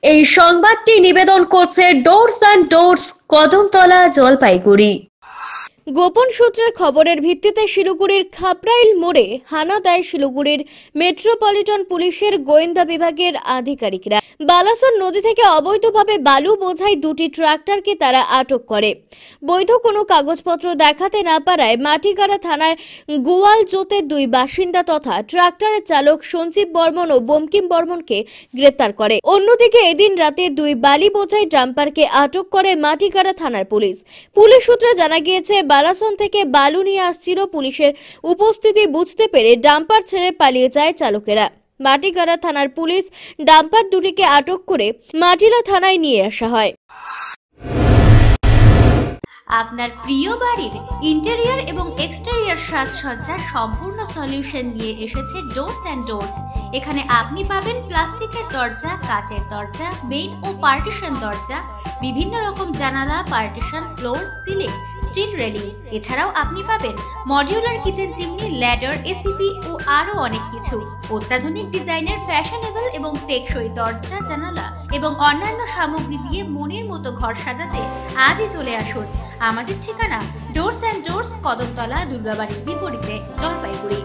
এই সংবাদটি নিবেদন করছে doors and doors, Kadamtala, Jalpaiguri. গোপন সূত্রের খবরের ভিত্তিতে শিলিগুড়ির খাপরাইল মোড়ে হানা দেয় শিলিগুড়ির মেট্রোপলিটন পুলিশের গোয়েন্দা বিভাগের আধিকারিকরা। বালাসন নদী থেকে অবৈধভাবে বালু বোঝাই দুটি ট্রাক্টরকে তারা আটক করে। বৈধ কোনো কাগজপত্র দেখাতে না পারায় মাটিগাড়া থানার গোয়ালজোতের দুই বাসিন্দা তথা ট্রাক্টরের চালক সঞ্জীব বর্মন ও বঙ্কিম বর্মনকে গ্রেপ্তার করে। অন্যদিকে এদিন রাতে দুই বালি বোঝাই ডাম্পারকে আটক করে মাটিগাড়া থানার পুলিশ। পুলিশ সূত্রে জানা গিয়েছে, বালাসন থেকে বালু নিয়ে আসছিল। পুলিশের উপস্থিতি বুঝতে পেরে ডাম্পার ছেড়ে পালিয়ে যায় চালকেরা। মাটিগাড়া থানার পুলিশ ডাম্পার দুটিকে আটক করে মাটিলা থানায় নিয়ে আসা হয়। আপনার প্রিয় বাড়ির ইন্টেরিয়র এবং এক্সটেরিয়র সাজসজ্জার সম্পূর্ণ সলিউশন নিয়ে এসেছে ডোরস অ্যান্ড ডোরস। এখানে আপনি পাবেন প্লাস্টিকের দরজা, কাচের দরজা, মেইন ও পার্টিশন দরজা, বিভিন্ন রকম জানালা, partition, floor, ceiling, steel railing. এছাড়াও আপনি পাবেন modular kitchen chimney, ladder, ACP ও আরো অনেক কিছু। অত্যাধুনিক ডিজাইনের ফ্যাশনেবল এবং টেকসই দরজা, জানালা এবং অন্যান্য সামগ্রী দিয়ে মনের মতো ঘর সাজাতে আজই চলে আসুন। আমাদের ঠিকানা ডোরস অ্যান্ড ডোরস, কদমতলা, দুর্গাবাড়ির বিপরীতে, জলপাইগুড়ি।